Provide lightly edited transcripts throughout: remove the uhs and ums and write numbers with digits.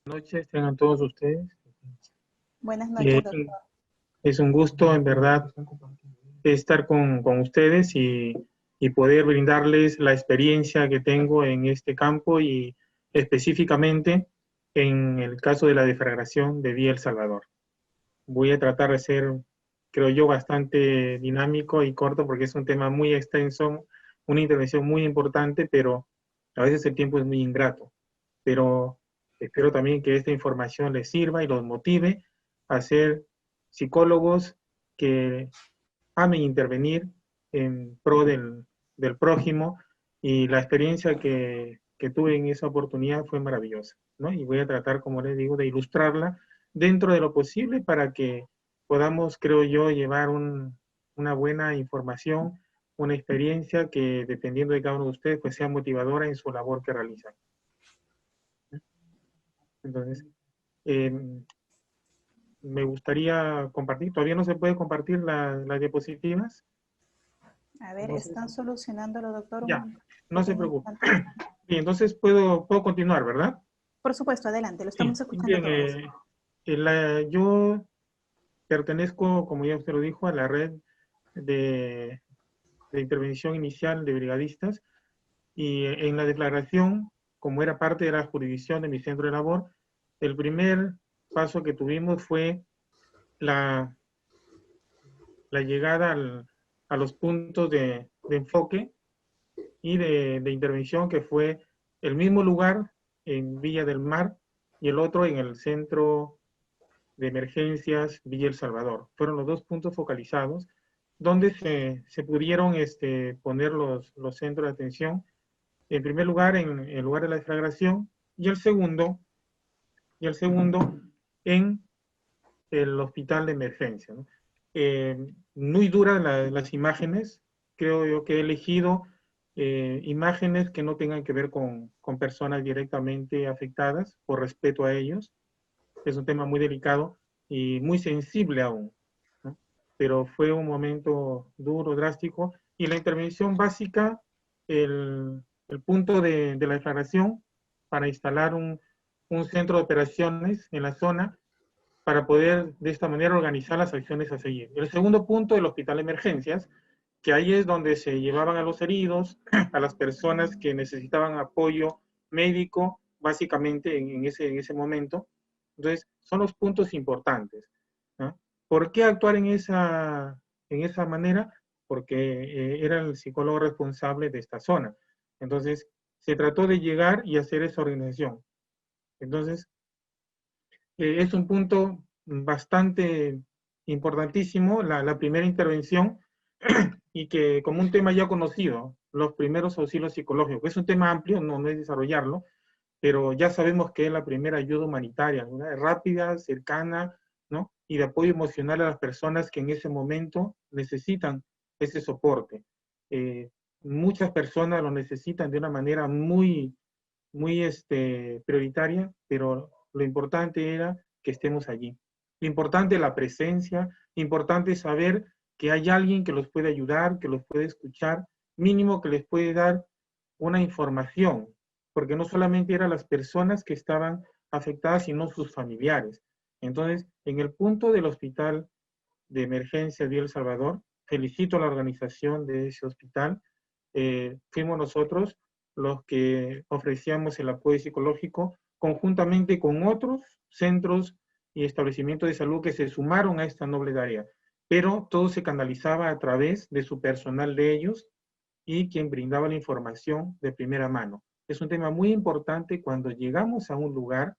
Noches, tengan todos ustedes. Buenas Eh, noches, doctor. es un gusto, en verdad, estar con ustedes y poder brindarles la experiencia que tengo en este campo y específicamente en el caso de la deflagración de Vía El Salvador. Voy a tratar de ser, creo yo, bastante dinámico y corto porque es un tema muy extenso, una intervención muy importante, pero a veces el tiempo es muy ingrato. Pero espero también que esta información les sirva y los motive a ser psicólogos que amen intervenir en pro del prójimo, y la experiencia que tuve en esa oportunidad fue maravillosa, ¿no? Y voy a tratar, como les digo, de ilustrarla dentro de lo posible para que podamos, creo yo, llevar una buena información, una experiencia que, dependiendo de cada uno de ustedes, pues sea motivadora en su labor que realizan. Entonces, eh, me gustaría compartir, todavía no se puede compartir las diapositivas. A ver, No sé. están solucionándolo, doctor, Ya, un no se pequeño preocupe. instante. Bien, entonces puedo continuar, ¿verdad? Por supuesto, adelante, lo Sí, estamos escuchando bien. todos. Yo pertenezco, como ya usted lo dijo, a la red de, de intervención inicial de brigadistas, y en la declaración, como era parte de la jurisdicción de mi centro de labor, el primer paso que tuvimos fue la llegada a los puntos de enfoque y de intervención, que fue el mismo lugar en Villa del Mar y el otro en el centro de emergencias Villa El Salvador. Fueron los dos puntos focalizados donde se pudieron poner los centros de atención. En primer lugar, en el lugar de la deflagración, y el segundo en el hospital de emergencia, ¿no? Muy duras las imágenes. Creo yo que he elegido imágenes que no tengan que ver con personas directamente afectadas, por respeto a ellos. Es un tema muy delicado y muy sensible aún, ¿no? Pero fue un momento duro, drástico, y la intervención básica, el punto de la declaración para instalar un centro de operaciones en la zona para poder de esta manera organizar las acciones a seguir. El segundo punto, el hospital de emergencias, que ahí es donde se llevaban a los heridos, a las personas que necesitaban apoyo médico, básicamente en ese momento. Entonces, son los puntos importantes, ¿no? ¿Por qué actuar en esa manera? Porque era el psicólogo responsable de esta zona. Entonces, se trató de llegar y hacer esa organización. Entonces, es un punto bastante importantísimo, la primera intervención, y que como un tema ya conocido, los primeros auxilios psicológicos. Es un tema amplio, no es desarrollarlo, pero ya sabemos que es la primera ayuda humanitaria, ¿no? Rápida, cercana, ¿no? Y de apoyo emocional a las personas que en ese momento necesitan ese soporte. Eh, Muchas personas lo necesitan de una manera muy prioritaria, pero lo importante era que estemos allí. Lo importante es la presencia, importante es saber que hay alguien que los puede ayudar, que los puede escuchar, mínimo que les puede dar una información, porque no solamente eran las personas que estaban afectadas, sino sus familiares. Entonces, en el punto del hospital de emergencia de El Salvador, felicito a la organización de ese hospital. Fuimos nosotros los que ofrecíamos el apoyo psicológico conjuntamente con otros centros y establecimientos de salud que se sumaron a esta noble tarea, pero todo se canalizaba a través de su personal de ellos y quien brindaba la información de primera mano. Es un tema muy importante cuando llegamos a un lugar,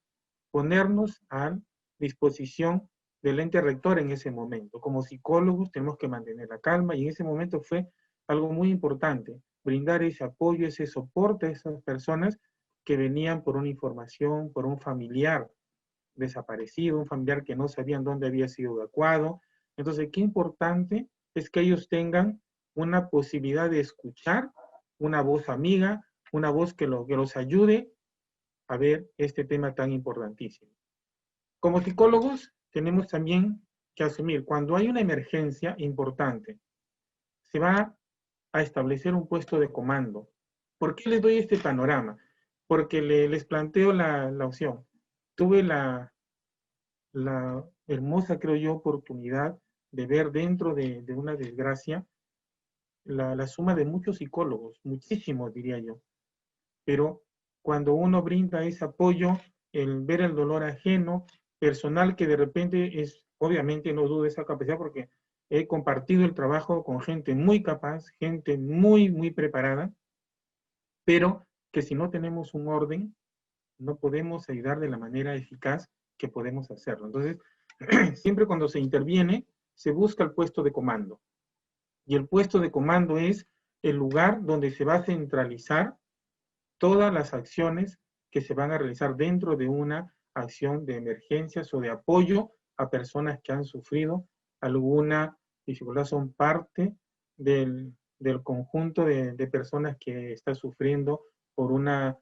ponernos a disposición del ente rector en ese momento. Como psicólogos tenemos que mantener la calma, y en ese momento fue algo muy importante, brindar ese apoyo, ese soporte a esas personas que venían por una información, por un familiar desaparecido, un familiar que no sabían dónde había sido evacuado. Entonces, qué importante es que ellos tengan una posibilidad de escuchar una voz amiga, una voz que los ayude a ver este tema tan importantísimo. Como psicólogos, tenemos también que asumir, cuando hay una emergencia importante, se va a establecer un puesto de comando. ¿Por qué les doy este panorama? Porque les planteo la opción. tuve la hermosa, creo yo, oportunidad de ver dentro de una desgracia la suma de muchos psicólogos, muchísimos diría yo, pero cuando uno brinda ese apoyo, el ver el dolor ajeno, personal que de repente es, obviamente no dudo de esa capacidad porque he compartido el trabajo con gente muy capaz, gente muy, muy preparada, pero que si no tenemos un orden, no podemos ayudar de la manera eficaz que podemos hacerlo. Entonces, siempre cuando se interviene, se busca el puesto de comando. Y el puesto de comando es el lugar donde se va a centralizar todas las acciones que se van a realizar dentro de una acción de emergencias o de apoyo a personas que han sufrido alguna dificultad, son parte del conjunto de personas que está sufriendo por una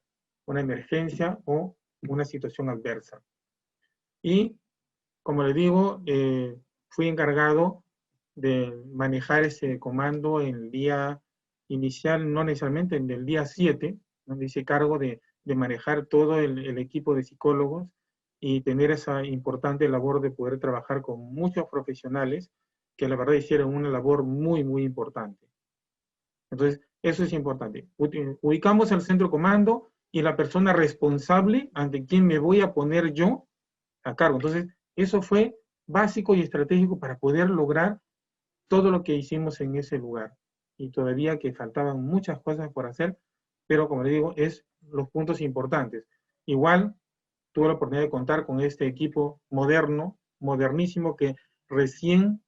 emergencia o una situación adversa. Y, como les digo, fui encargado de manejar ese comando en el día inicial, no necesariamente en el día 7, donde hice cargo de manejar todo el equipo de psicólogos y tener esa importante labor de poder trabajar con muchos profesionales que la verdad hicieron una labor muy, muy importante. Entonces, eso es importante. Ubicamos el centro comando y la persona responsable ante quien me voy a poner yo a cargo. Entonces, eso fue básico y estratégico para poder lograr todo lo que hicimos en ese lugar. Y todavía que faltaban muchas cosas por hacer, pero como le digo, es los puntos importantes. Igual tuve la oportunidad de contar con este equipo moderno, modernísimo, que recién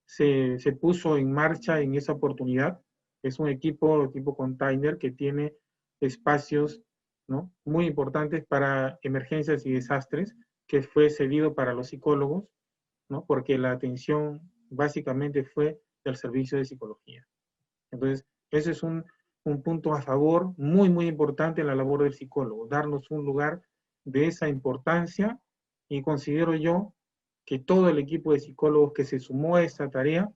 se puso en marcha en esa oportunidad. Es un equipo tipo container que tiene espacios, ¿no?, muy importantes para emergencias y desastres, que fue cedido para los psicólogos, ¿no?, porque la atención básicamente fue del servicio de psicología. Entonces, ese es un punto a favor muy, muy importante en la labor del psicólogo, darnos un lugar de esa importancia, y considero yo que todo el equipo de psicólogos que se sumó a esta tarea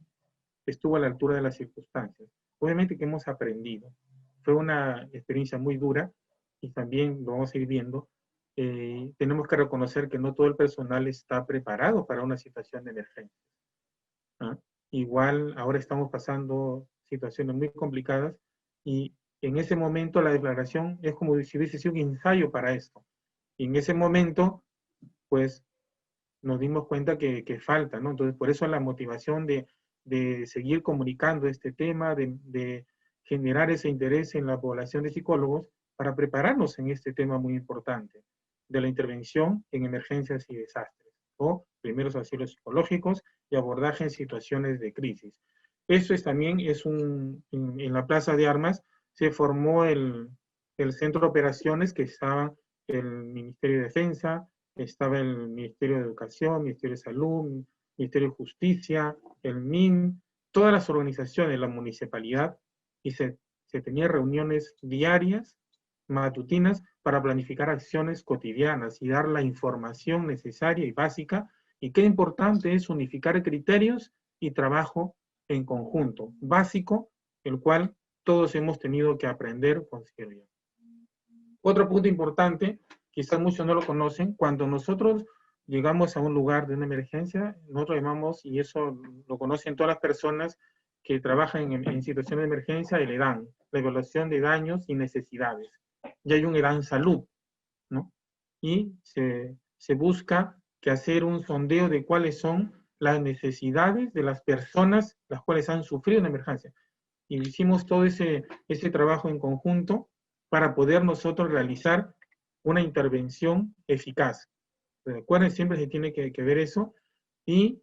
estuvo a la altura de las circunstancias. Obviamente que hemos aprendido. Fue una experiencia muy dura y también lo vamos a ir viendo. Tenemos que reconocer que no todo el personal está preparado para una situación de emergencia. ¿Ah? Igual ahora estamos pasando situaciones muy complicadas y en ese momento la declaración es como si hubiese sido un ensayo para esto. Y en ese momento, pues, nos dimos cuenta que falta, ¿no? Entonces, por eso la motivación de seguir comunicando este tema, de generar ese interés en la población de psicólogos para prepararnos en este tema muy importante de la intervención en emergencias y desastres, o primeros auxilios psicológicos y abordaje en situaciones de crisis. Eso también es en la Plaza de Armas se formó el centro de operaciones que estaba el Ministerio de Defensa, estaba el Ministerio de Educación, Ministerio de Salud, Ministerio de Justicia, el MIN, todas las organizaciones de la municipalidad, y se tenían reuniones diarias, matutinas, para planificar acciones cotidianas y dar la información necesaria y básica. Y qué importante es unificar criterios y trabajo en conjunto, básico, el cual todos hemos tenido que aprender, considero yo. Otro punto importante, quizás muchos no lo conocen, cuando nosotros llegamos a un lugar de una emergencia, nosotros llamamos, y eso lo conocen todas las personas que trabajan en situaciones de emergencia, el EDAN, la evaluación de daños y necesidades. Y hay un EDAN salud, ¿no? Y se busca que hacer un sondeo de cuáles son las necesidades de las personas las cuales han sufrido una emergencia. Y hicimos todo ese trabajo en conjunto para poder nosotros realizar una intervención eficaz. Recuerden, siempre se tiene que ver eso. Y,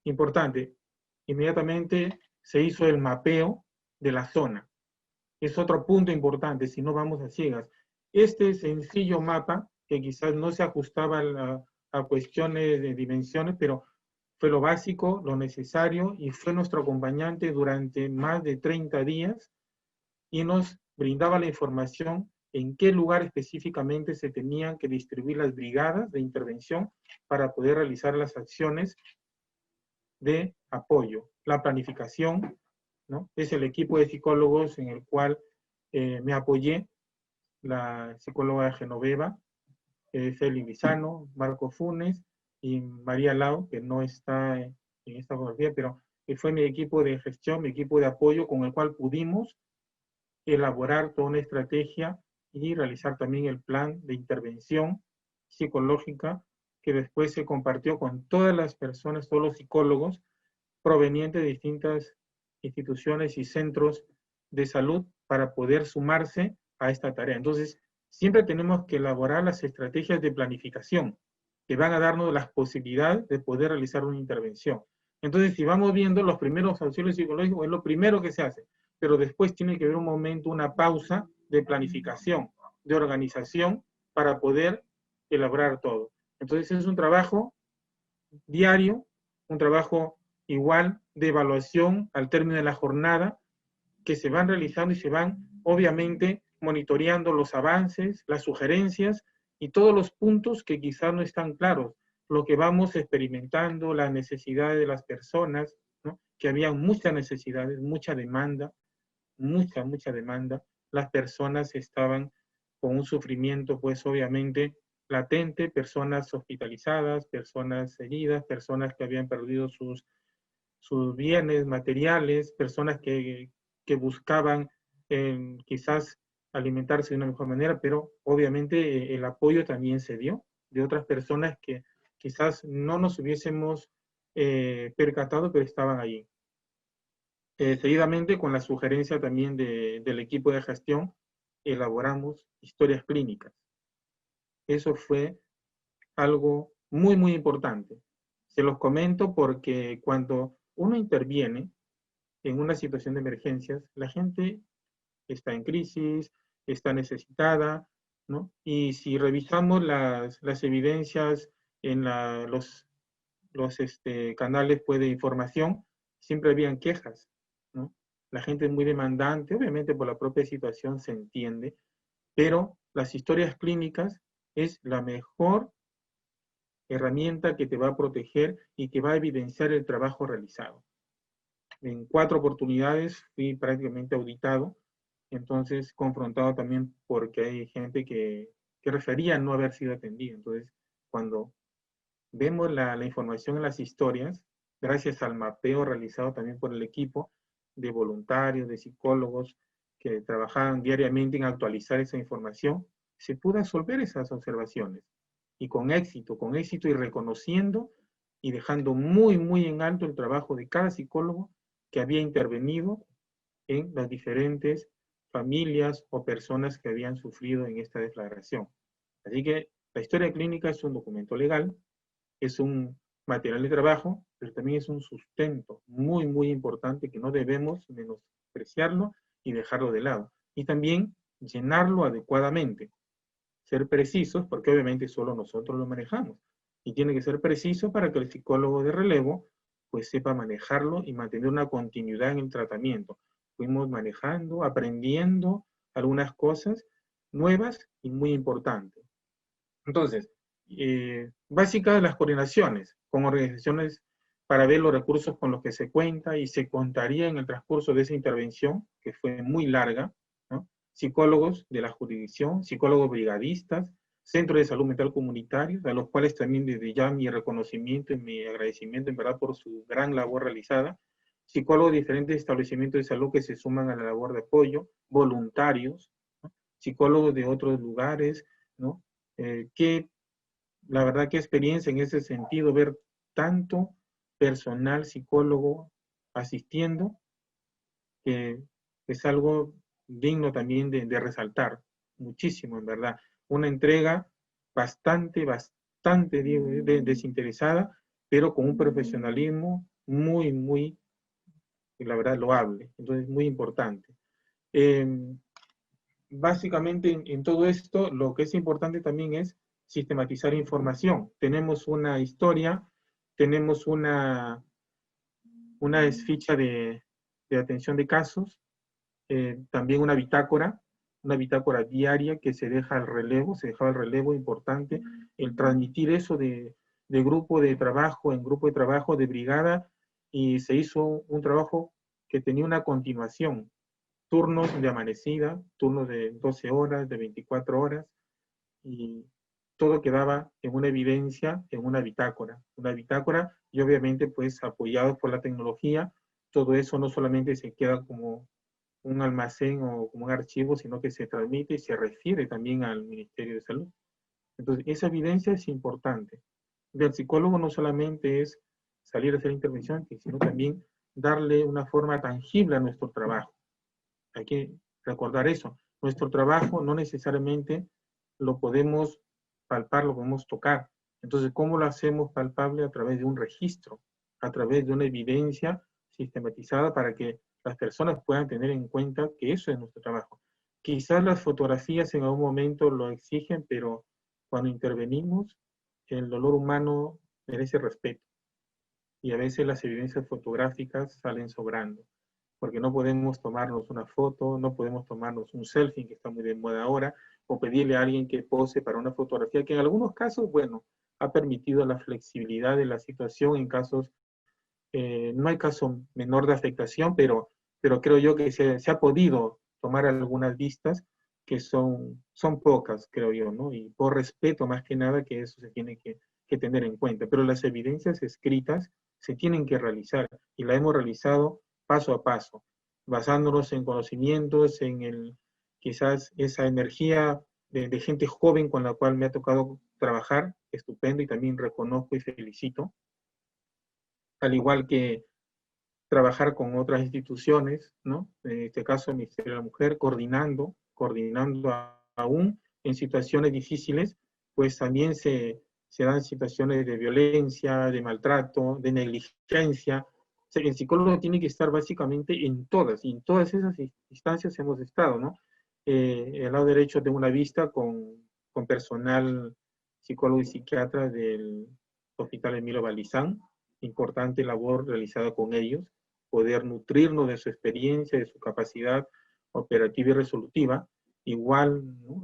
importante, inmediatamente se hizo el mapeo de la zona. Es otro punto importante, si no vamos a ciegas. Este sencillo mapa, que quizás no se ajustaba a cuestiones de dimensiones, pero fue lo básico, lo necesario, y fue nuestro acompañante durante más de 30 días y nos brindaba la información en qué lugar específicamente se tenían que distribuir las brigadas de intervención para poder realizar las acciones de apoyo. La planificación, ¿no?, es el equipo de psicólogos en el cual me apoyé, la psicóloga Genoveva, Félix Lizano, Marco Funes y María Lau, que no está en esta fotografía, pero fue mi equipo de gestión, mi equipo de apoyo con el cual pudimos elaborar toda una estrategia y realizar también el plan de intervención psicológica que después se compartió con todas las personas, todos los psicólogos provenientes de distintas instituciones y centros de salud para poder sumarse a esta tarea. Entonces, siempre tenemos que elaborar las estrategias de planificación que van a darnos las posibilidades de poder realizar una intervención. Entonces, si vamos viendo los primeros auxilios psicológicos, es lo primero que se hace, pero después tiene que haber un momento, una pausa de planificación, de organización, para poder elaborar todo. Entonces, es un trabajo diario, un trabajo igual de evaluación al término de la jornada, que se van realizando y se van, obviamente, monitoreando los avances, las sugerencias y todos los puntos que quizás no están claros, lo que vamos experimentando, las necesidades de las personas, ¿no? Que había muchas necesidades, mucha demanda, mucha demanda. Las personas estaban con un sufrimiento, pues obviamente, latente, personas hospitalizadas, personas heridas, personas que habían perdido sus bienes materiales, personas que buscaban quizás alimentarse de una mejor manera, pero obviamente el apoyo también se dio de otras personas que quizás no nos hubiésemos percatado, pero estaban allí. Seguidamente, con la sugerencia también del equipo de gestión, elaboramos historias clínicas. Eso fue algo muy importante. Se los comento porque cuando uno interviene en una situación de emergencias, la gente está en crisis, está necesitada, ¿no? Y si revisamos las evidencias en los canales pues, de información, siempre habían quejas, ¿no? La gente es muy demandante, obviamente por la propia situación se entiende, pero las historias clínicas es la mejor herramienta que te va a proteger y que va a evidenciar el trabajo realizado. En 4 oportunidades fui prácticamente auditado, entonces confrontado también porque hay gente que refería no haber sido atendida. Entonces, cuando vemos la información en las historias, gracias al mapeo realizado también por el equipo de voluntarios, de psicólogos que trabajaban diariamente en actualizar esa información, se pudo resolver esas observaciones. Y con éxito y reconociendo y dejando muy en alto el trabajo de cada psicólogo que había intervenido en las diferentes familias o personas que habían sufrido en esta deflagración. Así que la historia clínica es un documento legal, es un material de trabajo, pero también es un sustento muy importante que no debemos menospreciarlo y dejarlo de lado. Y también llenarlo adecuadamente. Ser precisos, porque obviamente solo nosotros lo manejamos. Y tiene que ser preciso para que el psicólogo de relevo pues sepa manejarlo y mantener una continuidad en el tratamiento. Fuimos manejando, aprendiendo algunas cosas nuevas y muy importantes. Entonces, básicas las coordinaciones con organizaciones para ver los recursos con los que se cuenta y se contaría en el transcurso de esa intervención, que fue muy larga, ¿no? Psicólogos de la jurisdicción, psicólogos brigadistas, centros de salud mental comunitarios, a los cuales también desde ya mi reconocimiento y mi agradecimiento en verdad por su gran labor realizada, psicólogos de diferentes establecimientos de salud que se suman a la labor de apoyo, voluntarios, ¿no? Psicólogos de otros lugares, ¿no? Que la verdad que experiencia en ese sentido, ver tanto personal psicólogo asistiendo, que es algo digno también de resaltar, muchísimo en verdad. Una entrega bastante desinteresada, pero con un profesionalismo muy, la verdad, loable. Entonces, muy importante. Básicamente en todo esto, lo que es importante también es sistematizar información. Tenemos una historia, tenemos una ficha de atención de casos, también una bitácora diaria que se deja al relevo, se dejaba el relevo importante, el transmitir eso de grupo de trabajo en grupo de trabajo, de brigada, y se hizo un trabajo que tenía una continuación, turnos de amanecida, turnos de 12 horas, de 24 horas, y todo quedaba en una evidencia, en una bitácora y obviamente pues apoyados por la tecnología, todo eso no solamente se queda como un almacén o como un archivo, sino que se transmite y se refiere también al Ministerio de Salud. Entonces, esa evidencia es importante. El psicólogo no solamente es salir a hacer intervención, sino también darle una forma tangible a nuestro trabajo. Hay que recordar eso. Nuestro trabajo no necesariamente lo podemos palpar, lo podemos tocar. Entonces, ¿cómo lo hacemos palpable? A través de un registro, a través de una evidencia sistematizada para que las personas puedan tener en cuenta que eso es nuestro trabajo. Quizás las fotografías en algún momento lo exigen, pero cuando intervenimos, el dolor humano merece respeto. Y a veces las evidencias fotográficas salen sobrando, porque no podemos tomarnos una foto, no podemos tomarnos un selfie, que está muy de moda ahora, o pedirle a alguien que pose para una fotografía, que en algunos casos, bueno, ha permitido la flexibilidad de la situación en casos, no hay caso menor de afectación, pero creo yo que se ha podido tomar algunas vistas que son pocas, creo yo, ¿no? Y por respeto más que nada que eso se tiene que tener en cuenta. Pero las evidencias escritas se tienen que realizar y la hemos realizado paso a paso, basándonos en conocimientos, quizás esa energía de gente joven con la cual me ha tocado trabajar, estupendo, y también reconozco y felicito, al igual que trabajar con otras instituciones, ¿no? En este caso, el Ministerio de la Mujer, coordinando aún en situaciones difíciles, pues también se dan situaciones de violencia, de maltrato, de negligencia. O sea, el psicólogo tiene que estar básicamente y en todas esas instancias hemos estado, ¿no? El lado derecho tengo una vista con personal psicólogo y psiquiatra del Hospital Emilio Balizán, importante labor realizada con ellos, poder nutrirnos de su experiencia, de su capacidad operativa y resolutiva. Igual, ¿no?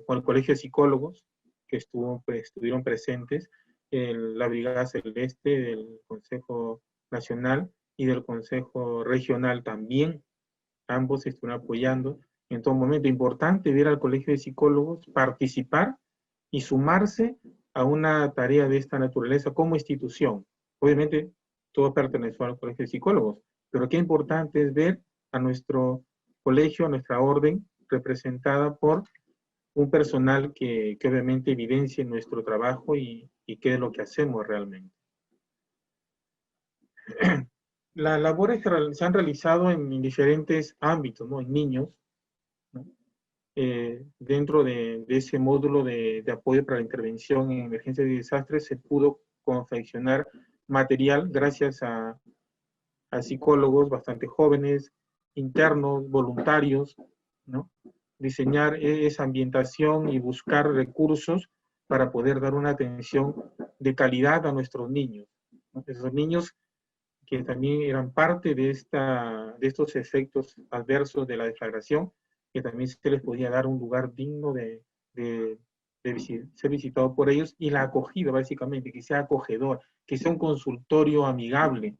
Con el Colegio de Psicólogos, que estuvieron presentes, la Brigada Celeste del Consejo Nacional y del Consejo Regional también, ambos estuvieron apoyando en todo momento. Importante ver al Colegio de Psicólogos participar y sumarse a una tarea de esta naturaleza como institución. Obviamente, todo perteneció al Colegio de Psicólogos, pero qué importante es ver a nuestro colegio, a nuestra orden, representada por un personal que obviamente evidencie nuestro trabajo y qué es lo que hacemos realmente. Las labores se han realizado en diferentes ámbitos, ¿no? En niños, ¿no? Dentro de ese módulo de apoyo para la intervención en emergencias y desastres se pudo confeccionar material gracias a psicólogos bastante jóvenes, internos, voluntarios, ¿no? Diseñar esa ambientación y buscar recursos para poder dar una atención de calidad a nuestros niños, ¿no? Esos niños que también eran parte de estos efectos adversos de la deflagración, que también se les podía dar un lugar digno de ser visitado por ellos, y la acogida básicamente, que sea acogedor, que sea un consultorio amigable,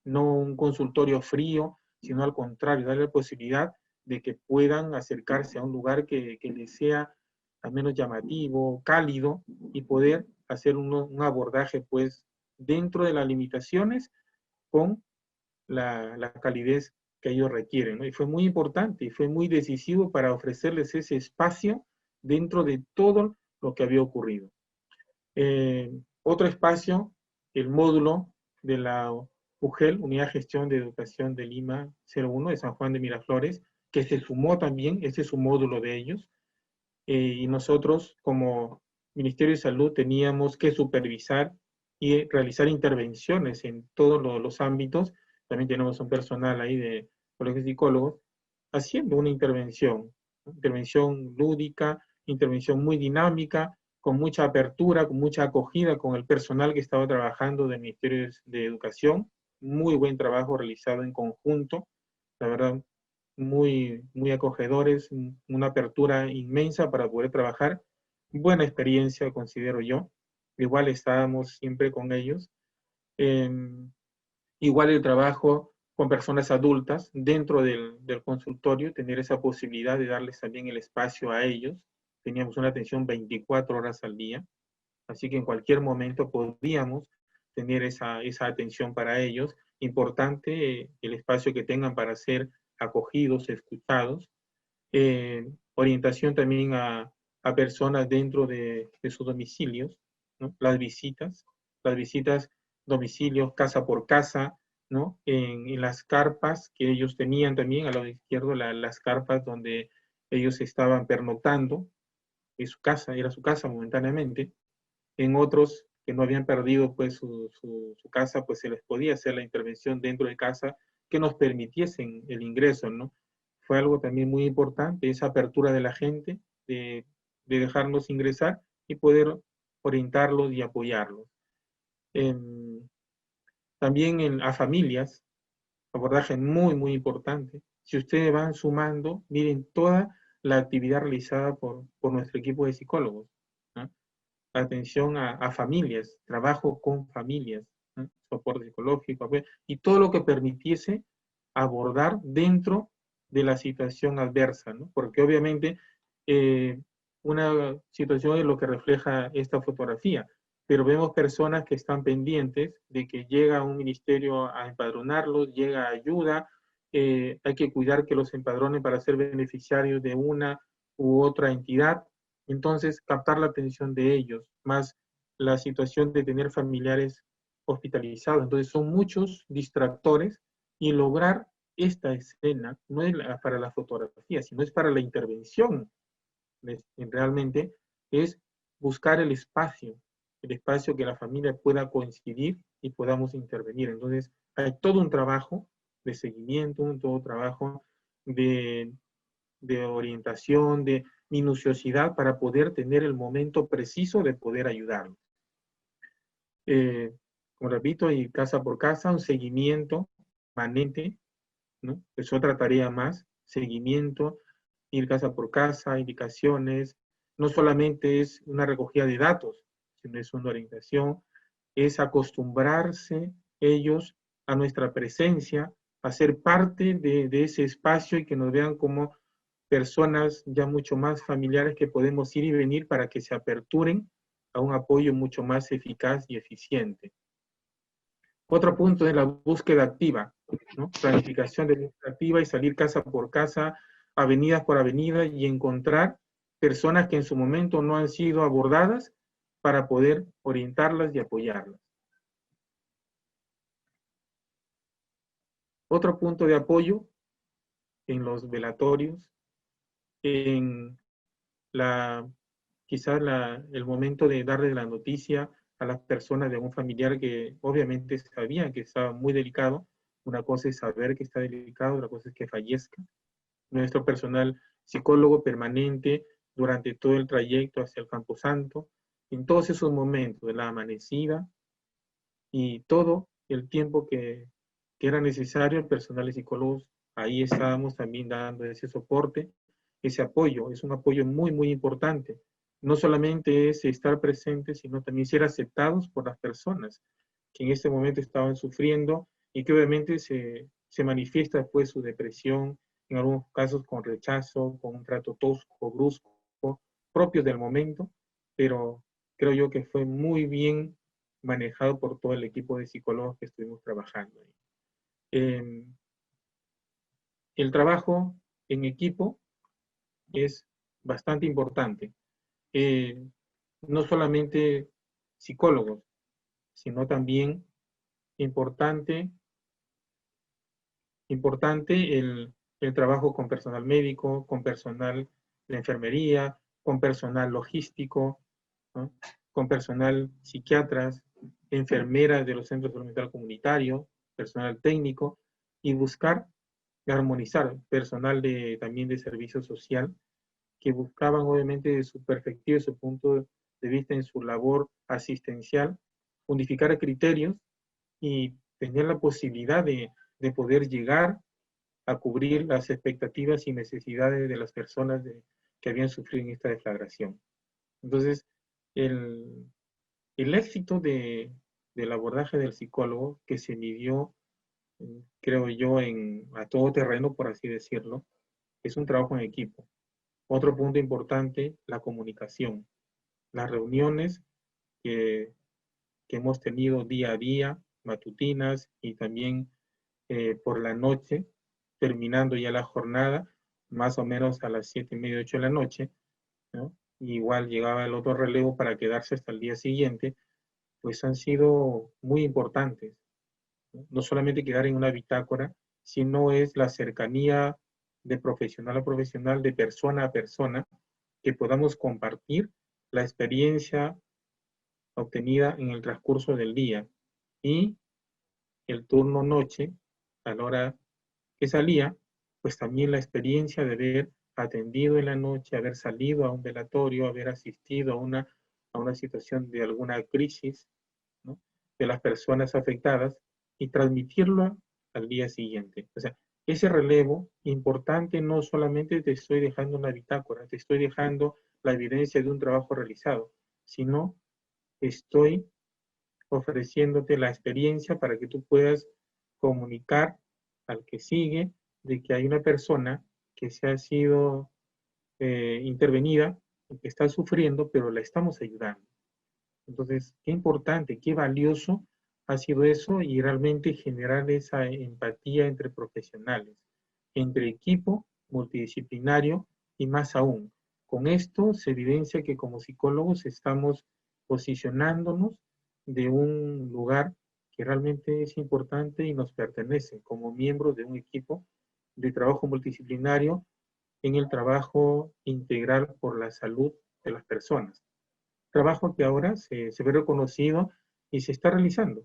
no un consultorio frío, sino al contrario, darle la posibilidad de que puedan acercarse a un lugar que les sea al menos llamativo, cálido, y poder hacer un abordaje pues dentro de las limitaciones con la calidez que ellos requieren, ¿no? Y fue muy importante y fue muy decisivo para ofrecerles ese espacio dentro de todo lo que había ocurrido. Otro espacio, el módulo de la UGEL, Unidad de Gestión de Educación de Lima 01 de San Juan de Miraflores, que se sumó también, ese es un módulo de ellos, y nosotros como Ministerio de Salud teníamos que supervisar y realizar intervenciones en todos los ámbitos. También tenemos un personal ahí de colegios de psicólogos haciendo una intervención, ¿no? Intervención lúdica, intervención muy dinámica, con mucha apertura, con mucha acogida con el personal que estaba trabajando del Ministerio de Educación. Muy buen trabajo realizado en conjunto, la verdad, muy acogedores, una apertura inmensa para poder trabajar. Buena experiencia, considero yo. Igual estábamos siempre con ellos. Eh, Igual el trabajo con personas adultas dentro del consultorio, tener esa posibilidad de darles también el espacio a ellos, teníamos una atención 24 horas al día, así que en cualquier momento podíamos tener esa atención para ellos. Importante el espacio que tengan para ser acogidos, escuchados. Orientación también a personas dentro de sus domicilios, ¿no? Las visitas, domicilios, casa por casa, ¿no? En las carpas que ellos tenían también, al lado izquierdo, las carpas donde ellos estaban pernoctando, era su casa momentáneamente. En otros que no habían perdido pues su casa, pues se les podía hacer la intervención dentro de casa que nos permitiesen el ingreso, ¿no? Fue algo también muy importante, esa apertura de la gente, de dejarnos ingresar y poder orientarlos y apoyarlos. Eh, También a familias, abordaje muy, muy importante. Si ustedes van sumando, miren toda la actividad realizada por nuestro equipo de psicólogos, ¿no? Atención a familias, trabajo con familias, ¿no? Soporte psicológico, y todo lo que permitiese abordar dentro de la situación adversa, ¿no? Porque obviamente eh, una situación es lo que refleja esta fotografía, pero vemos personas que están pendientes de que llega un ministerio a empadronarlos, llega ayuda, hay que cuidar que los empadronen para ser beneficiarios de una u otra entidad, entonces captar la atención de ellos, más la situación de tener familiares hospitalizados. Entonces son muchos distractores y lograr esta escena no es para la fotografía, sino es para la intervención. Realmente es buscar el espacio que la familia pueda coincidir y podamos intervenir. Entonces hay todo un trabajo de seguimiento, todo un trabajo de, de orientación, de minuciosidad para poder tener el momento preciso de poder ayudarlos. Como repito, y casa por casa, un seguimiento permanente, ¿no? Es otra tarea más, seguimiento, ir casa por casa, indicaciones, no solamente es una recogida de datos, sino es una orientación, es acostumbrarse ellos a nuestra presencia, a ser parte de ese espacio y que nos vean como personas ya mucho más familiares que podemos ir y venir para que se aperturen a un apoyo mucho más eficaz y eficiente. Otro punto es la búsqueda activa, ¿no? Planificación de búsqueda activa y salir casa por casa, avenida por avenida y encontrar personas que en su momento no han sido abordadas para poder orientarlas y apoyarlas. Otro punto de apoyo en los velatorios, en quizás el momento de darle la noticia a las personas de un familiar que obviamente sabían que estaba muy delicado. Una cosa es saber que está delicado, otra cosa es que fallezca. Nuestro personal psicólogo permanente durante todo el trayecto hacia el Camposanto, en todos esos momentos de la amanecida y todo el tiempo que era necesario, el personal de psicólogos, ahí estábamos también dando ese soporte, ese apoyo. Es un apoyo muy, muy importante. No solamente es estar presentes, sino también ser aceptados por las personas que en este momento estaban sufriendo y que obviamente se manifiesta después su depresión, en algunos casos con rechazo, con un trato tosco, brusco, propio del momento, pero creo yo que fue muy bien manejado por todo el equipo de psicólogos que estuvimos trabajando ahí. El trabajo en equipo es bastante importante. No solamente psicólogos, sino también importante el trabajo con personal médico, con personal de enfermería, con personal logístico, ¿no? Con personal psiquiatras, enfermeras de los centros de salud mental comunitario, personal técnico, y buscar armonizar personal también de servicio social, que buscaban obviamente de su perspectiva, de su punto de vista en su labor asistencial, unificar criterios y tener la posibilidad de poder llegar a cubrir las expectativas y necesidades de las personas que habían sufrido en esta deflagración. Entonces, el éxito del abordaje del psicólogo que se midió, creo yo, a todo terreno, por así decirlo, es un trabajo en equipo. Otro punto importante, la comunicación. Las reuniones que hemos tenido día a día, matutinas y también por la noche, terminando ya la jornada, más o menos a las 7:30, 8 de la noche, ¿no? Y igual llegaba el otro relevo para quedarse hasta el día siguiente, pues han sido muy importantes. ¿No? No solamente quedar en una bitácora, sino es la cercanía de profesional a profesional, de persona a persona, que podamos compartir la experiencia obtenida en el transcurso del día y el turno noche, a la hora que salía, pues también la experiencia de haber atendido en la noche, haber salido a un velatorio, haber asistido a una situación de alguna crisis, ¿no? De las personas afectadas y transmitirlo al día siguiente. O sea, ese relevo importante no solamente te estoy dejando una bitácora, te estoy dejando la evidencia de un trabajo realizado, sino estoy ofreciéndote la experiencia para que tú puedas comunicar al que sigue de que hay una persona que se ha sido intervenida, que está sufriendo, pero la estamos ayudando. Entonces, qué importante, qué valioso ha sido eso y realmente generar esa empatía entre profesionales, entre equipo multidisciplinario y más aún. Con esto se evidencia que como psicólogos estamos posicionándonos de un lugar que realmente es importante y nos pertenece como miembros de un equipo de trabajo multidisciplinario en el trabajo integral por la salud de las personas. Trabajo que ahora se ve reconocido y se está realizando.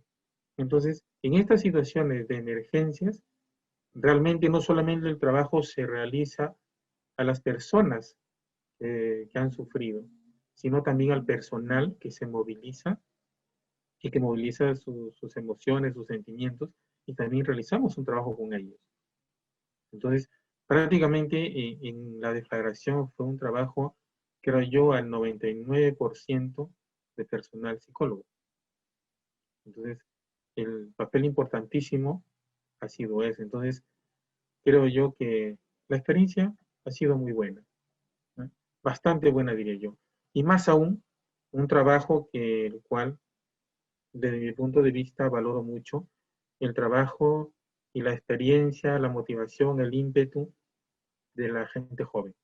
Entonces, en estas situaciones de emergencias, realmente no solamente el trabajo se realiza a las personas que han sufrido, sino también al personal que se moviliza y que moviliza sus emociones, sus sentimientos, y también realizamos un trabajo con ellos. Entonces, prácticamente en la deflagración fue un trabajo, creo yo, al 99% de personal psicólogo. Entonces, el papel importantísimo ha sido ese. Entonces, creo yo que la experiencia ha sido muy buena, ¿no? Bastante buena, diría yo. Y más aún, un trabajo que el cual, desde mi punto de vista, valoro mucho, el trabajo y la experiencia, la motivación, el ímpetu de la gente joven,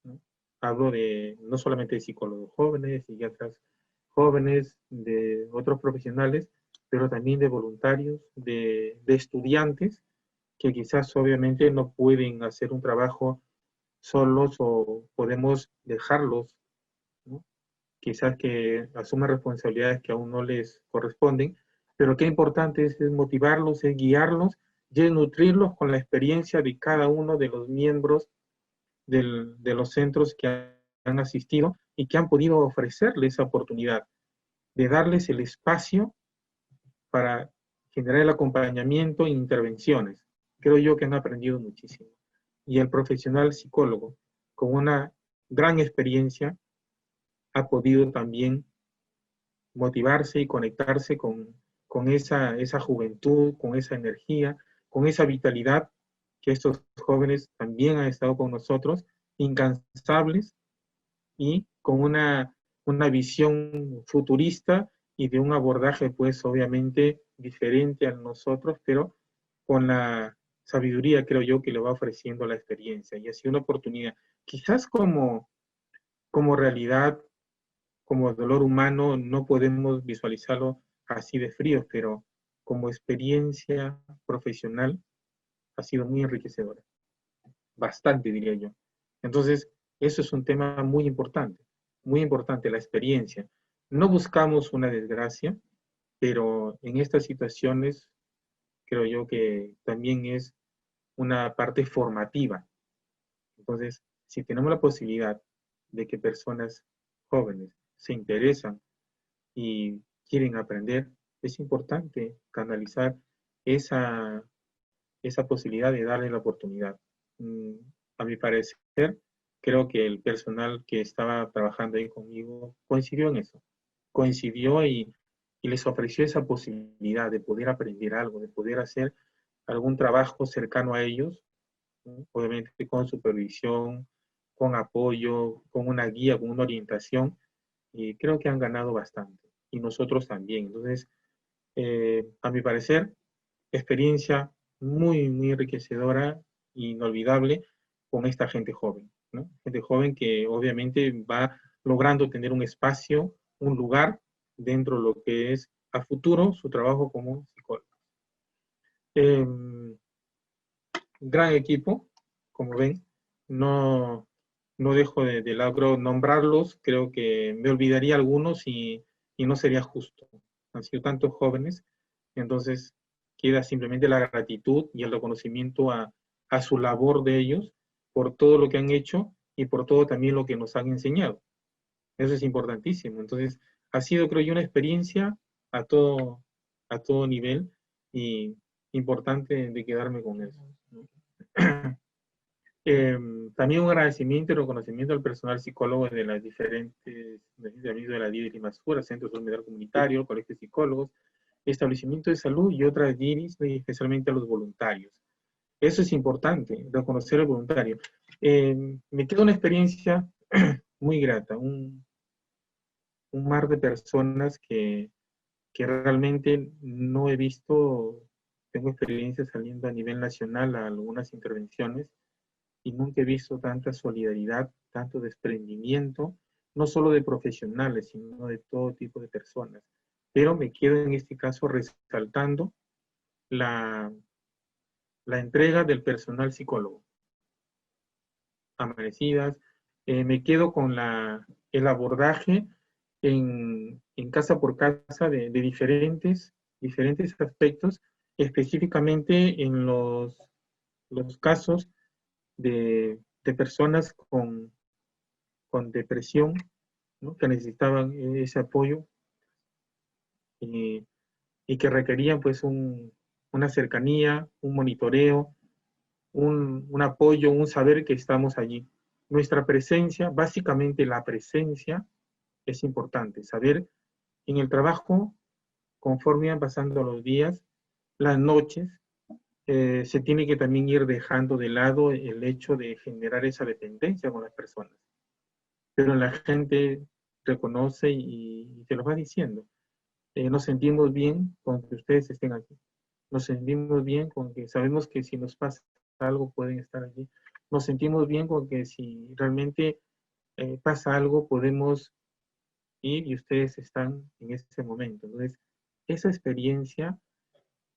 ¿no? Hablo de no solamente de psicólogos jóvenes, psiquiatras jóvenes, de otros profesionales, pero también de voluntarios, de estudiantes que quizás obviamente no pueden hacer un trabajo solos o podemos dejarlos, ¿no? Quizás que asuman responsabilidades que aún no les corresponden, pero qué importante es motivarlos, es guiarlos y es nutrirlos con la experiencia de cada uno de los miembros de los centros que han asistido y que han podido ofrecerles esa oportunidad de darles el espacio para generar el acompañamiento e intervenciones. Creo yo que han aprendido muchísimo. Y el profesional psicólogo, con una gran experiencia, ha podido también motivarse y conectarse con esa juventud, con esa energía, con esa vitalidad que estos jóvenes también han estado con nosotros, incansables y con una visión futurista y de un abordaje, pues obviamente diferente a nosotros, pero con la sabiduría, creo yo, que le va ofreciendo la experiencia. Y ha sido una oportunidad, quizás como realidad, como dolor humano, no podemos visualizarlo así de frío, pero como experiencia profesional ha sido muy enriquecedora. Bastante, diría yo. Entonces, eso es un tema muy importante, la experiencia. No buscamos una desgracia, pero en estas situaciones creo yo que también es una parte formativa. Entonces, si tenemos la posibilidad de que personas jóvenes se interesan y quieren aprender, es importante canalizar esa, esa posibilidad de darle la oportunidad. A mi parecer, creo que el personal que estaba trabajando ahí conmigo coincidió en eso. Coincidió y les ofreció esa posibilidad de poder aprender algo, de poder hacer algún trabajo cercano a ellos, ¿no? Obviamente con supervisión, con apoyo, con una guía, con una orientación, y creo que han ganado bastante. Y nosotros también. Entonces, a mi parecer, experiencia muy, muy enriquecedora e inolvidable con esta gente joven, ¿no? Gente joven que obviamente va logrando tener un espacio, un lugar dentro de lo que es a futuro su trabajo como psicólogo. Eh, Gran equipo, como ven, no, no dejo de lado nombrarlos, creo que me olvidaría algunos y no sería justo. Han sido tantos jóvenes, entonces queda simplemente la gratitud y el reconocimiento a su labor de ellos por todo lo que han hecho y por todo también lo que nos han enseñado. Eso es importantísimo. Entonces, ha sido, creo yo, una experiencia a todo nivel y importante de quedarme con eso, ¿no? También un agradecimiento y reconocimiento al personal psicólogo de las diferentes, de la DIRIS Limasura, Centro de Salud Mental Comunitario, Colegio de Psicólogos, Establecimiento de Salud y otras DIRIS, y especialmente a los voluntarios. Eso es importante, reconocer al voluntario. Me queda una experiencia muy grata, un mar de personas que realmente no he visto. Tengo experiencia saliendo a nivel nacional a algunas intervenciones y nunca he visto tanta solidaridad, tanto desprendimiento, no solo de profesionales, sino de todo tipo de personas. Pero me quedo en este caso resaltando la, la entrega del personal psicólogo. Amanecidas, me quedo con el abordaje en casa por casa de diferentes aspectos, específicamente en los casos de personas con depresión, ¿no? Que necesitaban ese apoyo y, y que requerían pues una cercanía, un monitoreo, un apoyo, un saber que estamos allí. Nuestra presencia, básicamente la presencia, es importante. Saber en el trabajo, conforme van pasando los días, las noches, se tiene que también ir dejando de lado el hecho de generar esa dependencia con las personas. Pero la gente reconoce y te lo va diciendo. Nos sentimos bien con que ustedes estén aquí. Nos sentimos bien con que sabemos que si nos pasa algo pueden estar allí. Nos sentimos bien con que si realmente pasa algo podemos ir y ustedes están en ese momento. Entonces, esa experiencia,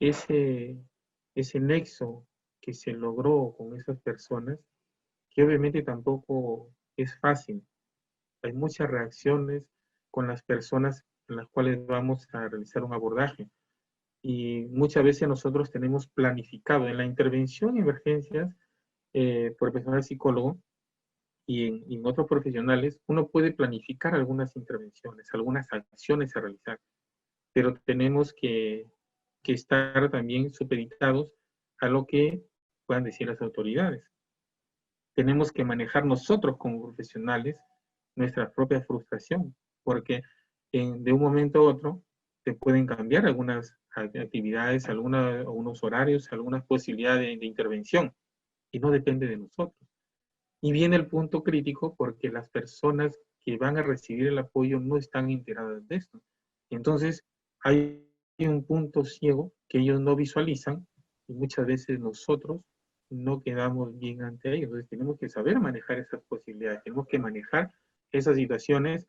ese, ese nexo que se logró con esas personas, que obviamente tampoco es fácil. Hay muchas reacciones con las personas en las cuales vamos a realizar un abordaje. Y muchas veces nosotros tenemos planificado en la intervención en emergencias por el personal psicólogo y en otros profesionales, uno puede planificar algunas intervenciones, algunas acciones a realizar, pero tenemos que estar también supeditados a lo que puedan decir las autoridades. Tenemos que manejar nosotros como profesionales nuestra propia frustración, porque de un momento a otro te pueden cambiar algunas actividades, algunos horarios, algunas posibilidades de intervención, y no depende de nosotros. Y viene el punto crítico porque las personas que van a recibir el apoyo no están enteradas de esto. Entonces, hay un punto ciego que ellos no visualizan y muchas veces nosotros no quedamos bien ante ellos. Entonces, tenemos que saber manejar esas posibilidades, tenemos que manejar esas situaciones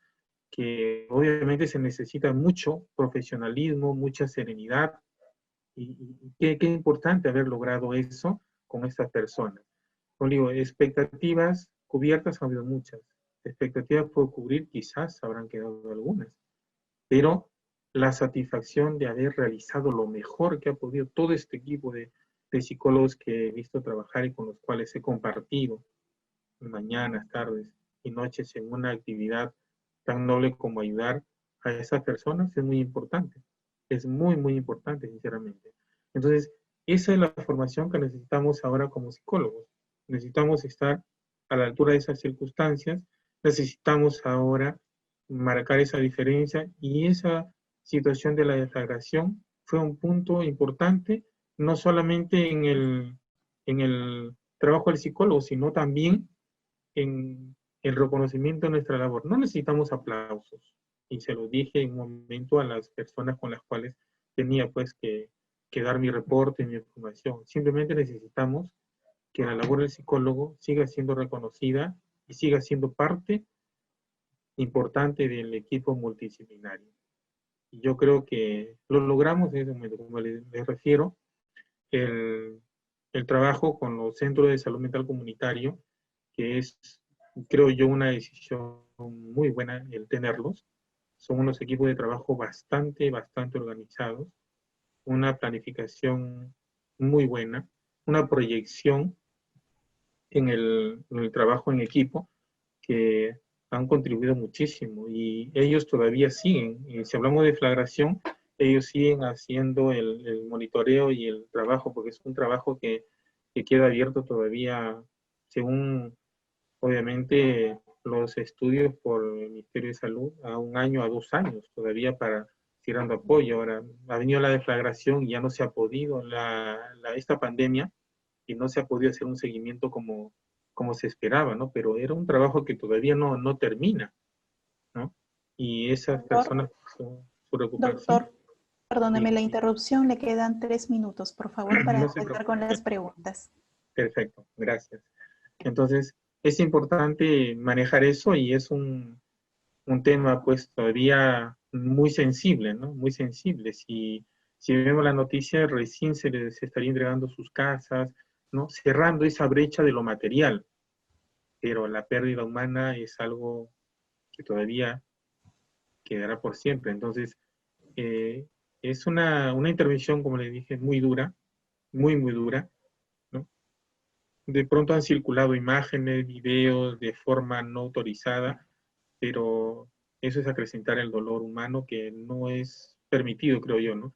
que obviamente se necesita mucho profesionalismo, mucha serenidad, y qué importante haber logrado eso con estas personas. Como digo, expectativas cubiertas ha habido muchas. Expectativas por cubrir quizás habrán quedado algunas, pero la satisfacción de haber realizado lo mejor que ha podido todo este equipo de psicólogos que he visto trabajar y con los cuales he compartido mañanas, tardes y noches en una actividad tan noble como ayudar a esas personas es muy importante. Es muy, muy importante, sinceramente. Entonces, esa es la formación que necesitamos ahora como psicólogos. Necesitamos estar a la altura de esas circunstancias, necesitamos ahora marcar esa diferencia y esa situación de la desagradación fue un punto importante, no solamente en el trabajo del psicólogo, sino también en el reconocimiento de nuestra labor. No necesitamos aplausos. Y se lo dije en un momento a las personas con las cuales tenía pues que dar mi reporte, mi información. Simplemente necesitamos que la labor del psicólogo siga siendo reconocida y siga siendo parte importante del equipo multidisciplinario. Y yo creo que lo logramos en ese momento, como les refiero, el, el trabajo con los centros de salud mental comunitario, que es, creo yo, una decisión muy buena el tenerlos. Son unos equipos de trabajo bastante organizados, una planificación muy buena, una proyección en el trabajo en equipo que han contribuido muchísimo y ellos todavía siguen. Y si hablamos de flagración, ellos siguen haciendo el monitoreo y el trabajo, porque es un trabajo que queda abierto todavía según, obviamente, los estudios por el Ministerio de Salud a 1 año, a 2 años todavía para seguir dando apoyo. Ahora ha venido la deflagración y ya no se ha podido, esta pandemia, y no se ha podido hacer un seguimiento como se esperaba, ¿no? Pero era un trabajo que todavía no termina, ¿no? Y esas Doctor, personas, su recuperación, doctor, perdóneme la dígame, interrupción, le quedan 3 minutos, por favor, para no se empezar con las preocupe. preguntas. Perfecto, gracias. Entonces, es importante manejar eso y es un tema pues todavía muy sensible, ¿no? Muy sensible. Si vemos la noticia, recién se les estaría entregando sus casas, ¿no? Cerrando esa brecha de lo material, pero la pérdida humana es algo que todavía quedará por siempre. Entonces, eh, es una intervención, como le dije, muy dura, muy dura, ¿no? De pronto han circulado imágenes, videos de forma no autorizada, pero eso es acrecentar el dolor humano que no es permitido, creo yo, ¿no?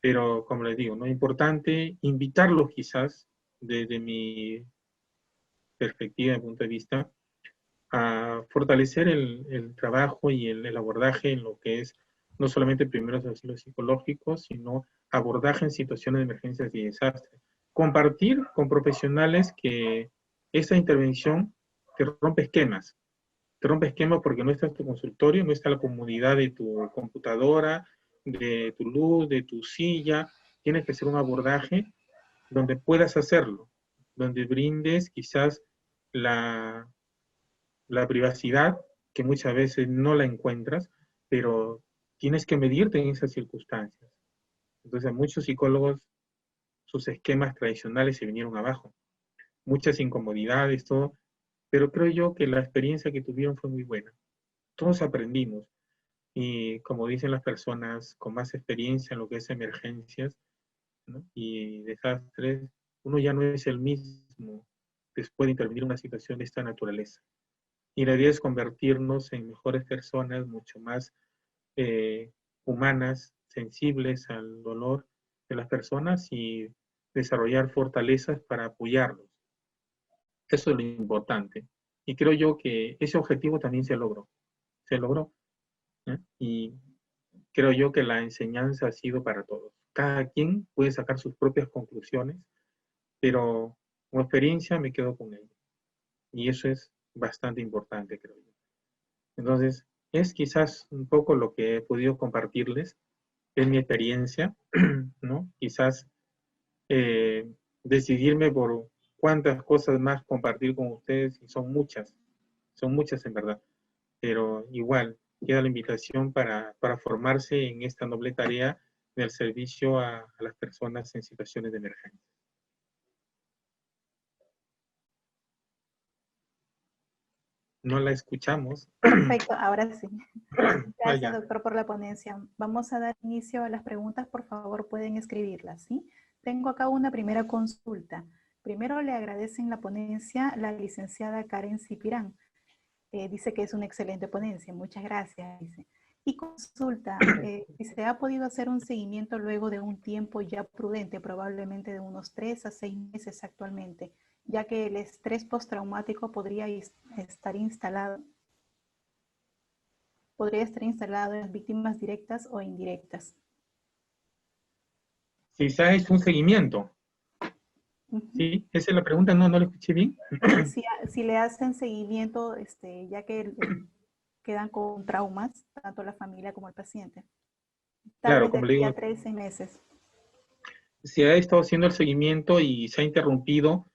Pero, como les digo, ¿no? Es importante invitarlos quizás, desde mi perspectiva, de punto de vista, a fortalecer el trabajo y el abordaje en lo que es no solamente primeros auxilios psicológicos, sino abordaje en situaciones de emergencias y desastres. Compartir con profesionales que esta intervención te rompe esquemas porque no está en tu consultorio, no está la comodidad de tu computadora, de tu luz, de tu silla. Tienes que hacer un abordaje donde puedas hacerlo, donde brindes quizás la, la privacidad, que muchas veces no la encuentras, pero tienes que medirte en esas circunstancias. Entonces, a muchos psicólogos, sus esquemas tradicionales se vinieron abajo. Muchas incomodidades, todo, pero creo yo que la experiencia que tuvieron fue muy buena. Todos aprendimos y, como dicen las personas con más experiencia en lo que es emergencias, ¿no? Y desastres, uno ya no es el mismo después de intervenir en una situación de esta naturaleza. Y la idea es convertirnos en mejores personas, mucho más eh, humanas, sensibles al dolor de las personas y desarrollar fortalezas para apoyarlos. Eso es lo importante. Y creo yo que ese objetivo también se logró. Se logró. ¿Eh? Y creo yo que la enseñanza ha sido para todos. Cada quien puede sacar sus propias conclusiones, pero como experiencia me quedo con ello. Y eso es bastante importante, creo yo. Entonces, es quizás un poco lo que he podido compartirles, es mi experiencia, ¿no? Quizás eh, decidirme por cuántas cosas más compartir con ustedes, y son muchas en verdad, pero igual queda la invitación para formarse en esta noble tarea del servicio a las personas en situaciones de emergencia. No la escuchamos. Perfecto, ahora sí. Gracias, Vaya. doctor, por la ponencia. Vamos a dar inicio a las preguntas. Por favor, pueden escribirlas, ¿sí? Tengo acá una primera consulta. Primero le agradecen la ponencia la licenciada Karen Cipirán. Dice que es una excelente ponencia. Muchas gracias, dice. Y consulta, si se ha podido hacer un seguimiento luego de un tiempo ya prudente, probablemente de unos 3 a 6 meses actualmente, ya que el estrés postraumático podría estar instalado en las víctimas directas o indirectas. Quizá es un seguimiento. Ujú. Sí, esa es la pregunta, no lo escuché bien. Si le hacen seguimiento, ya que quedan con traumas, tanto la familia como el paciente. Tal Claro, vez de como le aquí a digo, 13 meses. se ha estado haciendo el seguimiento y se ha interrumpido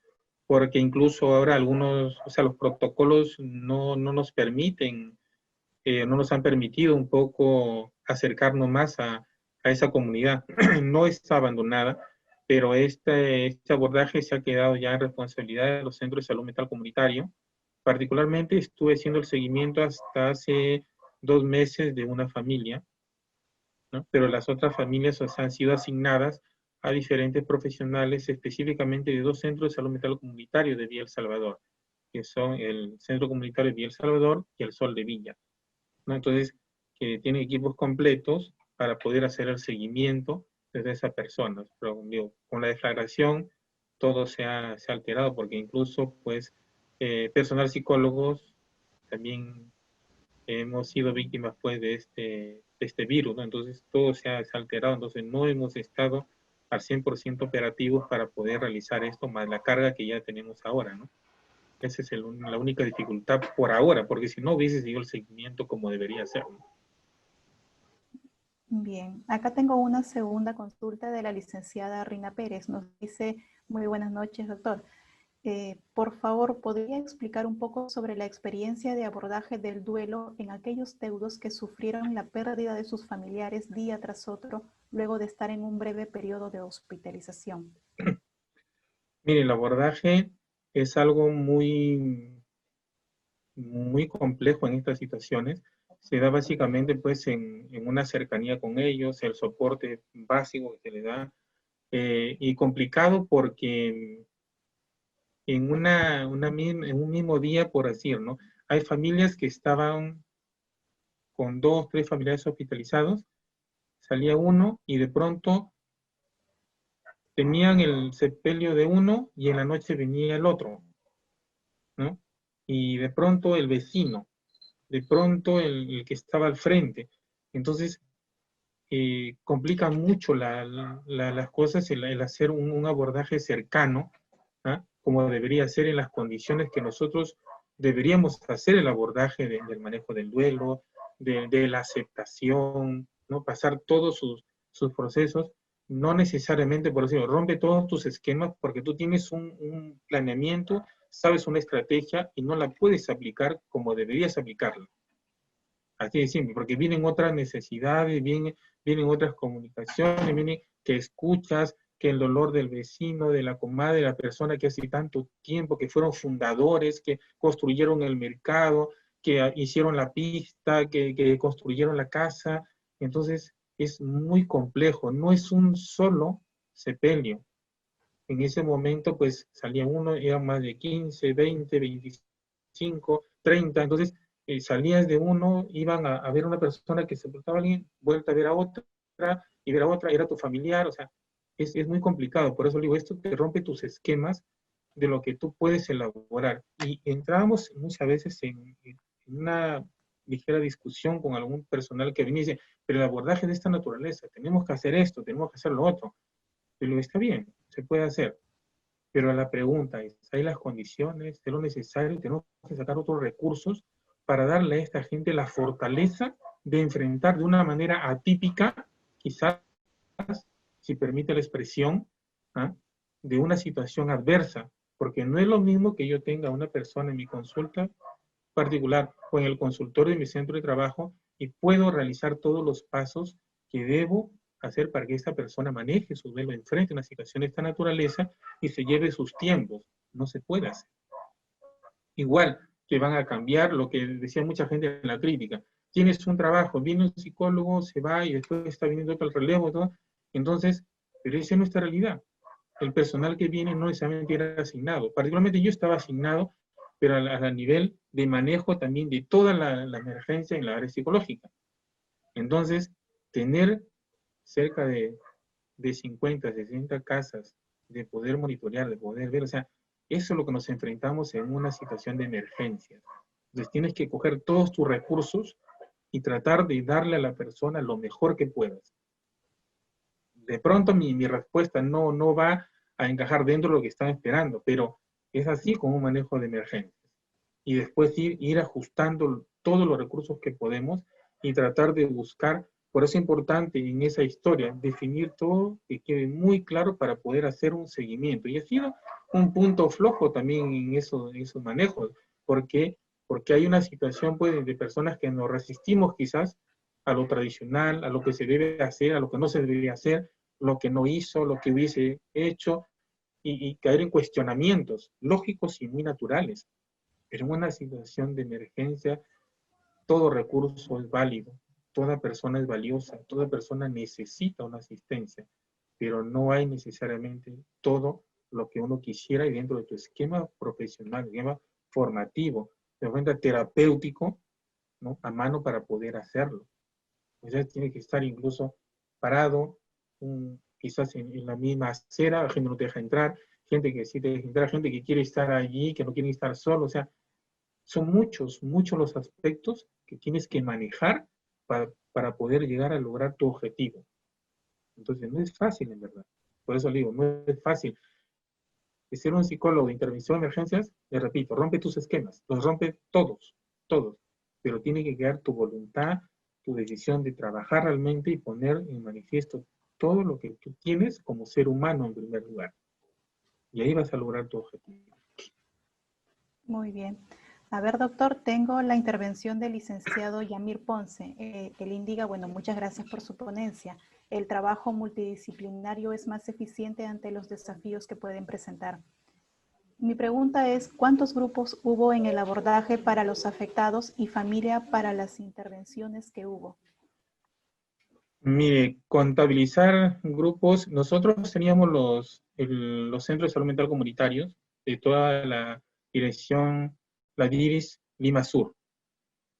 porque incluso ahora algunos, o sea, los protocolos no nos permiten, no nos han permitido un poco acercarnos más a esa comunidad. No está abandonada, pero este abordaje se ha quedado ya en responsabilidad de los centros de salud mental comunitario. Particularmente estuve haciendo el seguimiento hasta hace 2 meses de una familia, ¿no? Pero las otras familias, o sea, han sido asignadas a diferentes profesionales, específicamente de 2 centros de salud mental comunitario de Villa El Salvador, que son el Centro Comunitario de Villa El Salvador y el Sol de Villa, ¿no? Entonces, que tienen equipos completos para poder hacer el seguimiento desde esas personas. Pero digo, con la deflagración todo se ha alterado porque incluso, pues, personal psicólogos también hemos sido víctimas pues de este virus, ¿no? Entonces todo se ha alterado, entonces no hemos estado al 100% operativos para poder realizar esto, más la carga que ya tenemos ahora, ¿no? Esa es la única dificultad por ahora, porque si no hubiese seguido el seguimiento como debería ser, ¿no? Bien, acá tengo una segunda consulta de la licenciada Rina Pérez. Nos dice, muy buenas noches, doctor. Por favor, ¿podría explicar un poco sobre la experiencia de abordaje del duelo en aquellos deudos que sufrieron la pérdida de sus familiares día tras otro, luego de estar en un breve periodo de hospitalización? Mire, el abordaje es algo muy complejo en estas situaciones. Se da básicamente pues en una cercanía con ellos, el soporte básico que se le da, y complicado porque en un mismo día, por decir, ¿no? Hay familias que estaban con 2, 3 familiares hospitalizados, salía uno y de pronto tenían el sepelio de uno y en la noche venía el otro, ¿no? Y de pronto el vecino, de pronto el que estaba al frente. Entonces, complica mucho las cosas el hacer un abordaje cercano, ¿ah? Como debería ser en las condiciones que nosotros deberíamos hacer el abordaje del manejo del duelo, de la aceptación, ¿no? Pasar todos sus procesos, no necesariamente, por decirlo, rompe todos tus esquemas porque tú tienes un planeamiento, sabes una estrategia y no la puedes aplicar como deberías aplicarla. Así de simple, porque vienen otras necesidades, vienen otras comunicaciones, vienen que escuchas, que el dolor del vecino, de la comadre, de la persona que hace tanto tiempo, que fueron fundadores, que construyeron el mercado, que hicieron la pista, que construyeron la casa. Entonces, es muy complejo, no es un solo sepelio. En ese momento, pues salía uno, eran más de 15, 20, 25, 30. Entonces, salías de uno, iban a ver a una persona que se portaba bien, vuelta a ver a otra, y ver a otra, era tu familiar, o sea, es muy complicado. Por eso digo, esto te rompe tus esquemas de lo que tú puedes elaborar. Y entrábamos muchas veces en una ligera discusión con algún personal que venía y dice, pero el abordaje de esta naturaleza, tenemos que hacer esto, tenemos que hacer lo otro. Pero está bien, se puede hacer. Pero la pregunta es, ¿hay las condiciones? ¿Es lo necesario? ¿Tenemos que sacar otros recursos para darle a esta gente la fortaleza de enfrentar de una manera atípica, quizás, si permite la expresión, ¿ah? De una situación adversa? Porque no es lo mismo que yo tenga una persona en mi consulta particular o en el consultorio de mi centro de trabajo y puedo realizar todos los pasos que debo hacer para que esta persona maneje su duelo, enfrente una situación de esta naturaleza y se lleve sus tiempos. No se puede hacer. Igual que van a cambiar lo que decía mucha gente en la crítica. Tienes un trabajo, viene un psicólogo, se va y después está viniendo otro al relevo, todo. Entonces, pero esa es nuestra realidad. El personal que viene no necesariamente era asignado. Particularmente yo estaba asignado, pero a nivel de manejo también de toda la emergencia en la área psicológica. Entonces, tener cerca de 50, 60 casas, de poder monitorear, de poder ver, o sea, eso es lo que nos enfrentamos en una situación de emergencia. Entonces, tienes que coger todos tus recursos y tratar de darle a la persona lo mejor que puedas. De pronto mi respuesta no va a encajar dentro de lo que están esperando, pero es así como un manejo de emergencias. Y después ir ajustando todos los recursos que podemos y tratar de buscar. Por eso es importante en esa historia definir todo, que quede muy claro para poder hacer un seguimiento. Y ha sido un punto flojo también en esos manejos, porque hay una situación pues, de personas que nos resistimos quizás a lo tradicional, a lo que se debe hacer, a lo que no se debe hacer, lo que no hizo, lo que hubiese hecho, y caer en cuestionamientos lógicos y muy naturales. Pero en una situación de emergencia, todo recurso es válido, toda persona es valiosa, toda persona necesita una asistencia, pero no hay necesariamente todo lo que uno quisiera y dentro de tu esquema profesional, esquema formativo, de cuenta terapéutico, ¿no? A mano para poder hacerlo. Entonces tiene que estar incluso parado, quizás en la misma acera, la gente no te deja entrar, gente que sí te deja entrar, gente que quiere estar allí, que no quiere estar solo, o sea, son muchos los aspectos que tienes que manejar para poder llegar a lograr tu objetivo. Entonces, no es fácil, en verdad. Por eso le digo, no es fácil. De ser un psicólogo de intervención de emergencias, le repito, rompe tus esquemas, los rompe todos, pero tiene que quedar tu voluntad, tu decisión de trabajar realmente y poner en manifiesto todo lo que tú tienes como ser humano en primer lugar. Y ahí vas a lograr tu objetivo. Muy bien. A ver, doctor, tengo la intervención del licenciado Yamir Ponce. Él indica, bueno, muchas gracias por su ponencia. El trabajo multidisciplinario es más eficiente ante los desafíos que pueden presentar. Mi pregunta es, ¿cuántos grupos hubo en el abordaje para los afectados y familia para las intervenciones que hubo? Mire, contabilizar grupos, nosotros teníamos los centros de salud mental comunitarios de toda la dirección, la DIRIS Lima Sur.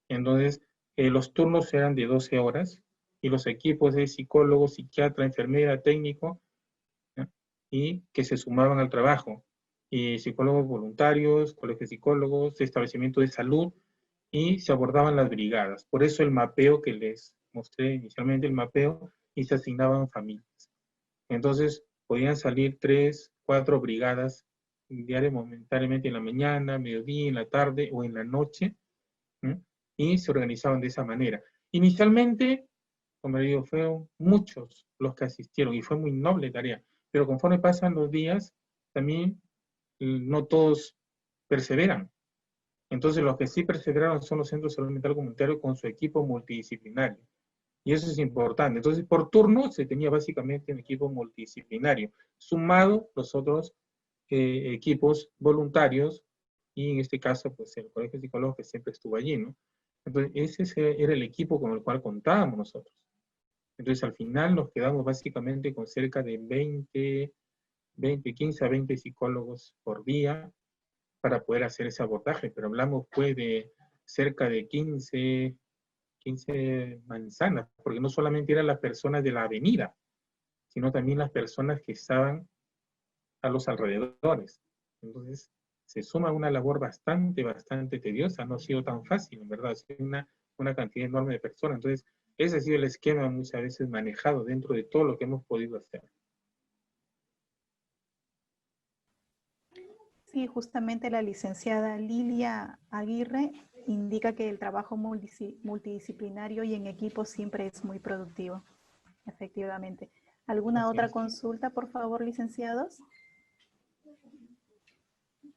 Entonces, los turnos eran de 12 horas y los equipos de psicólogo, psiquiatra, enfermera, técnico, ¿no? Y que se sumaban al trabajo. Y psicólogos voluntarios, colegios de psicólogos, establecimiento de salud, y se abordaban las brigadas. Por eso el mapeo que les mostré inicialmente, el mapeo, y se asignaban familias. Entonces, podían salir 3, 4 brigadas diariamente, momentáneamente en la mañana, mediodía, en la tarde o en la noche, ¿no? Y se organizaban de esa manera. Inicialmente, como le digo, fueron muchos los que asistieron y fue muy noble tarea, pero conforme pasan los días, también no todos perseveran. Entonces, los que sí perseveraron son los centros de salud mental comunitario con su equipo multidisciplinario. Y eso es importante. Entonces, por turno se tenía básicamente un equipo multidisciplinario, sumado los otros equipos voluntarios, y en este caso, pues el Colegio de Psicólogos que siempre estuvo allí, ¿no? Entonces, ese era el equipo con el cual contábamos nosotros. Entonces, al final nos quedamos básicamente con cerca de 15 a 20 psicólogos por día para poder hacer ese abordaje, pero hablamos pues de cerca de 15 manzanas, porque no solamente eran las personas de la avenida, sino también las personas que estaban a los alrededores. Entonces, se suma una labor bastante tediosa, no ha sido tan fácil, en verdad, ha sido una cantidad enorme de personas. Entonces, ese ha sido el esquema muchas veces manejado dentro de todo lo que hemos podido hacer. Sí, justamente la licenciada Lilia Aguirre indica que el trabajo multidisciplinario y en equipo siempre es muy productivo, efectivamente. ¿Alguna Así otra es. consulta, por favor, licenciados?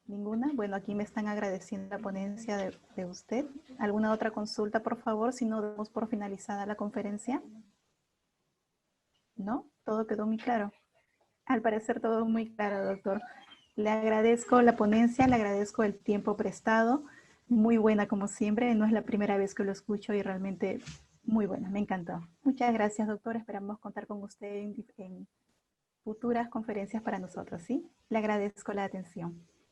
¿Ninguna? Bueno, aquí me están agradeciendo la ponencia de usted. ¿Alguna otra consulta, por favor? Si no, damos por finalizada la conferencia. ¿No? Todo quedó muy claro. Al parecer todo muy claro, doctor. Le agradezco la ponencia, le agradezco el tiempo prestado. Muy buena como siempre. No es la primera vez que lo escucho y realmente muy buena. Me encantó. Muchas gracias, doctor. Esperamos contar con usted en futuras conferencias para nosotros, ¿sí? Le agradezco la atención.